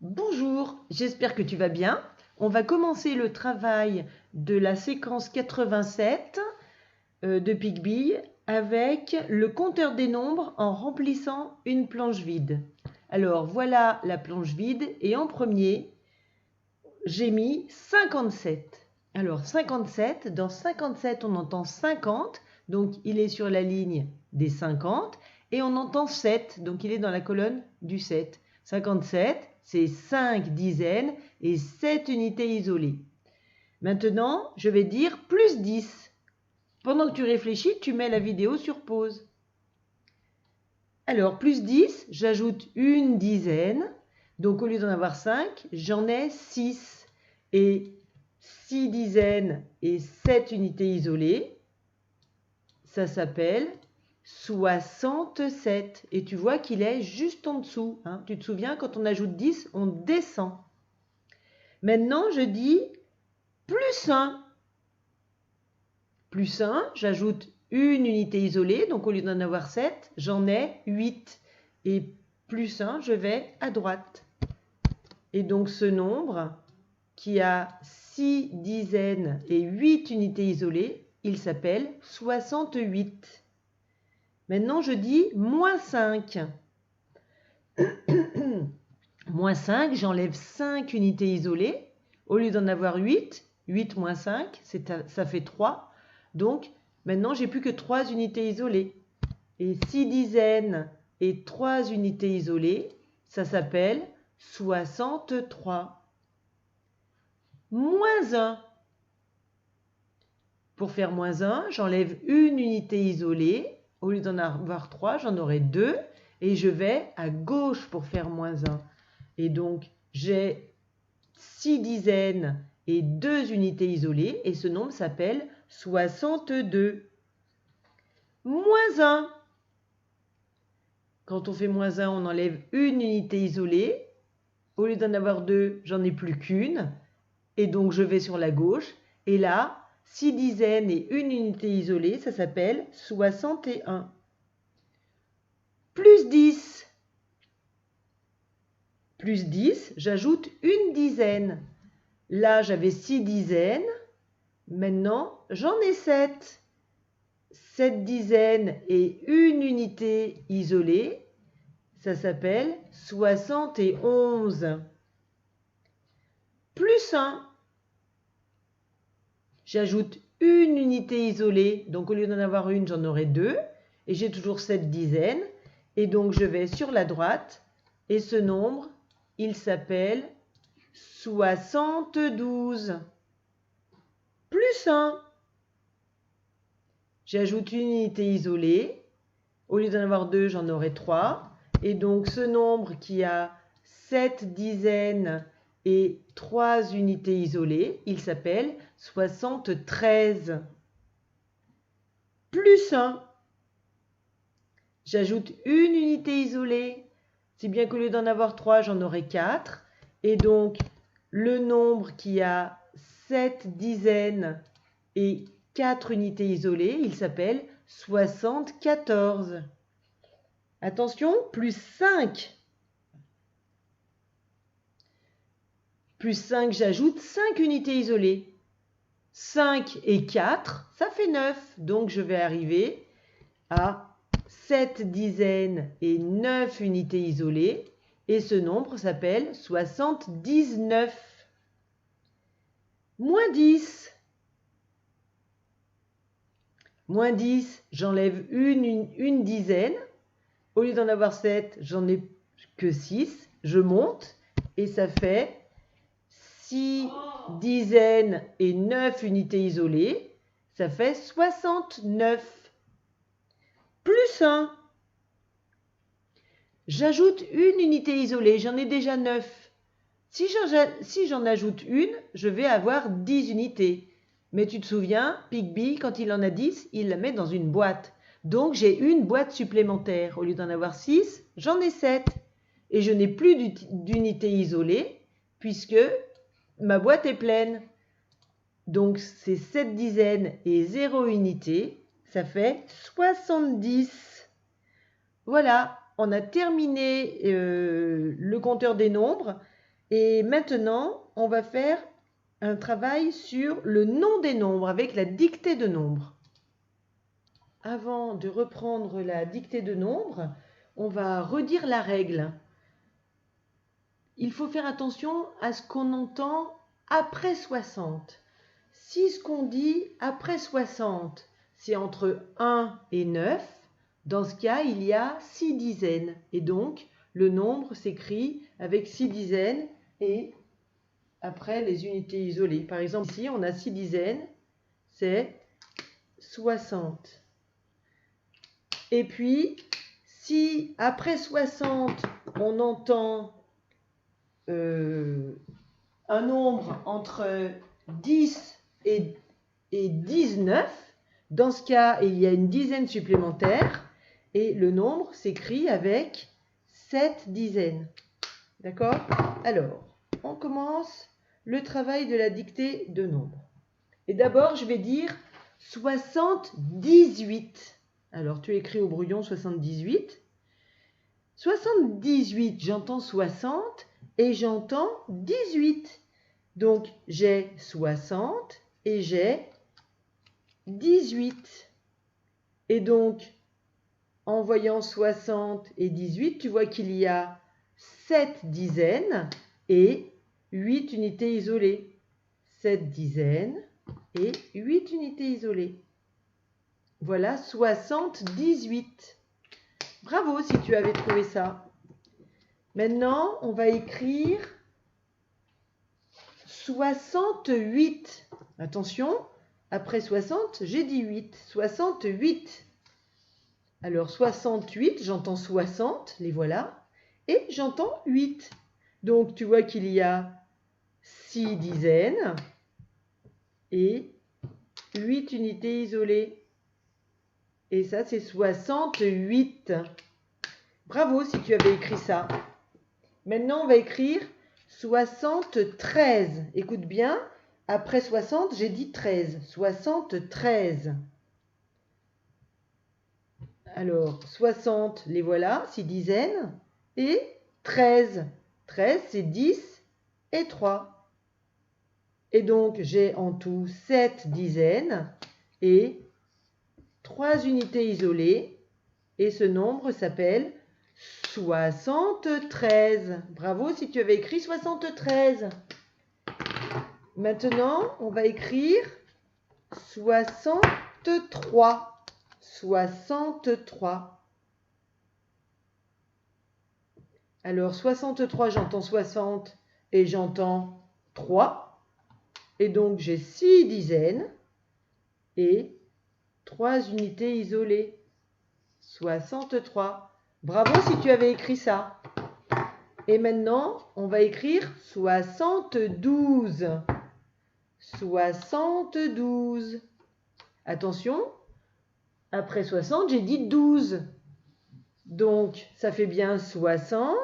Bonjour, j'espère que tu vas bien. On va commencer le travail de la séquence 87 de Pigby avec le compteur des nombres en remplissant une planche vide. Alors voilà la planche vide et en premier, j'ai mis 57. Alors 57, dans 57 on entend 50, donc il est sur la ligne des 50 et on entend 7, donc il est dans la colonne du 7. 57, c'est 5 dizaines et 7 unités isolées. Maintenant, je vais dire plus 10. Pendant que tu réfléchis, tu mets la vidéo sur pause. Alors, plus 10, j'ajoute une dizaine. Donc, au lieu d'en avoir 5, j'en ai 6. Et 6 dizaines et 7 unités isolées, ça s'appelle 67. Et tu vois qu'il est juste en dessous. Hein. Tu te souviens, quand on ajoute 10, on descend. Maintenant, je dis plus 1. Plus 1, j'ajoute une unité isolée. Donc, au lieu d'en avoir 7, j'en ai 8. Et plus 1, je vais à droite. Et donc, ce nombre qui a 6 dizaines et 8 unités isolées, il s'appelle 68. Maintenant, je dis moins 5. Moins 5, j'enlève 5 unités isolées. Au lieu d'en avoir 8, 8 moins 5, ça fait 3. Donc, maintenant, j'ai plus que 3 unités isolées. Et 6 dizaines et 3 unités isolées, ça s'appelle 63. Moins 1. Pour faire moins 1, j'enlève une unité isolée. Au lieu d'en avoir 3, j'en aurai 2. Et je vais à gauche pour faire moins 1. Et donc, j'ai 6 dizaines et 2 unités isolées. Et ce nombre s'appelle 62. Moins 1. Quand on fait moins 1, on enlève une unité isolée. Au lieu d'en avoir 2, j'en ai plus qu'une. Et donc, je vais sur la gauche. Et là, 6 dizaines et une unité isolée, ça s'appelle 61. Plus 10. Plus 10, j'ajoute une dizaine. Là, j'avais 6 dizaines. Maintenant, j'en ai 7. 7 dizaines et une unité isolée, ça s'appelle 71. Plus 1. J'ajoute une unité isolée, donc au lieu d'en avoir une, j'en aurai 2. Et j'ai toujours 7 dizaines. Et donc, je vais sur la droite. Et ce nombre, il s'appelle 72. Plus 1. J'ajoute une unité isolée. Au lieu d'en avoir 2, j'en aurai 3. Et donc, ce nombre qui a 7 dizaines et 3 unités isolées, il s'appelle 73. Plus 1. J'ajoute une unité isolée. Si bien qu'au lieu d'en avoir 3, j'en aurai 4. Et donc, le nombre qui a 7 dizaines et 4 unités isolées, il s'appelle 74. Attention, plus 5. Plus 5, j'ajoute 5 unités isolées. 5 et 4, ça fait 9. Donc, je vais arriver à 7 dizaines et 9 unités isolées. Et ce nombre s'appelle 79. Moins 10. Moins 10, j'enlève une dizaine. Au lieu d'en avoir 7, j'en ai que 6. Je monte et ça fait 6 dizaines et 9 unités isolées. Ça fait 69. Plus 1. J'ajoute une unité isolée, j'en ai déjà 9. Si j'en ajoute une, je vais avoir 10 unités. Mais tu te souviens, Pigby, quand il en a 10, il la met dans une boîte. Donc j'ai une boîte supplémentaire. Au lieu d'en avoir 6, j'en ai 7. Et je n'ai plus d'unité isolée puisque ma boîte est pleine. Donc c'est 7 dizaines et 0 unité. Ça fait 70. Voilà, on a terminé le compteur des nombres. Et maintenant, on va faire un travail sur le nom des nombres avec la dictée de nombres. Avant de reprendre la dictée de nombres, on va redire la règle. Il faut faire attention à ce qu'on entend après 60. Si ce qu'on dit après 60, c'est entre 1 et 9, dans ce cas, il y a 6 dizaines. Et donc, le nombre s'écrit avec 6 dizaines et après les unités isolées. Par exemple, ici, on a 6 dizaines, c'est 60. Et puis, si après 60, on entend un nombre entre 10 et 19, dans ce cas, il y a une dizaine supplémentaire et le nombre s'écrit avec 7 dizaines. D'accord? Alors, on commence le travail de la dictée de nombres. Et d'abord, je vais dire 78. Alors, tu écris au brouillon 78. 78, j'entends 60 et j'entends 18. Donc, j'ai 60 et j'ai 18. Et donc, en voyant 60 et 18, tu vois qu'il y a 7 dizaines et 8 unités isolées. 7 dizaines et 8 unités isolées. Voilà 78. Bravo si tu avais trouvé ça. Maintenant, on va écrire 68. Attention, après 60, j'ai dit 8. 68. Alors 68, j'entends 60, les voilà, et j'entends 8. Donc tu vois qu'il y a 6 dizaines et 8 unités isolées. Et ça, c'est 68. Bravo si tu avais écrit ça. Maintenant, on va écrire 73. Écoute bien, après 60, j'ai dit 13. 73. Alors, 60, les voilà, 6 dizaines. Et 13. 13, c'est 10 et 3. Et donc, j'ai en tout 7 dizaines et 3 unités isolées. Et ce nombre s'appelle 73. Bravo si tu avais écrit 73. Maintenant, on va écrire 63. 63. Alors, 63, j'entends 60 et j'entends 3. Et donc, j'ai 6 dizaines et 3 unités isolées. 63. Bravo si tu avais écrit ça. Et maintenant, on va écrire 72. 72. Attention, après 60, j'ai dit 12. Donc, ça fait bien 60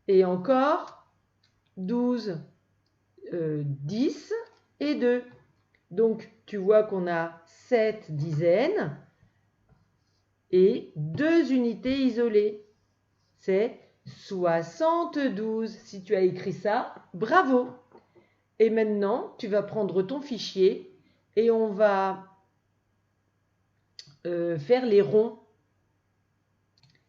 et encore 12. 10 et 2. Donc, tu vois qu'on a 7 dizaines et 2 unités isolées. C'est 72. Si tu as écrit ça, bravo! Et maintenant, tu vas prendre ton fichier et on va faire les ronds.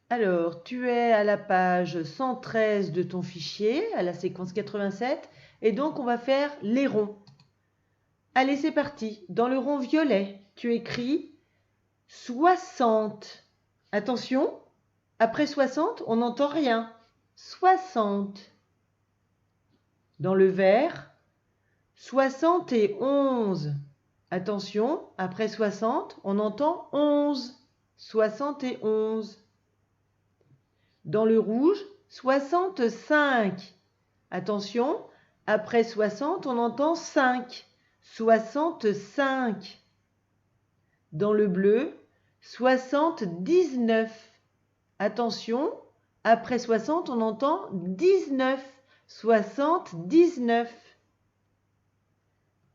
Alors, tu es à la page 113 de ton fichier, à la séquence 87, et donc on va faire les ronds. Allez, c'est parti. Dans le rond violet, tu écris 60. Attention, après 60, on n'entend rien. 60. Dans le vert, 71. Attention, après 60, on entend 11. 71. Dans le rouge, 65. Attention, après 60, on entend 5. 65. Dans le bleu, 79. Attention, après 60, on entend 19. 79.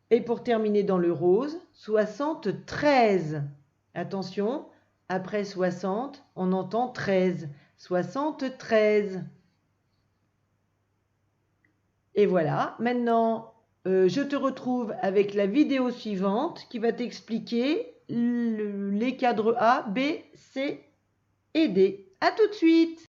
Et pour terminer dans le rose, 73. Attention, après 60, on entend 13. 73. Et voilà, maintenant, je te retrouve avec la vidéo suivante qui va t'expliquer les cadres A, B, C et D. À tout de suite!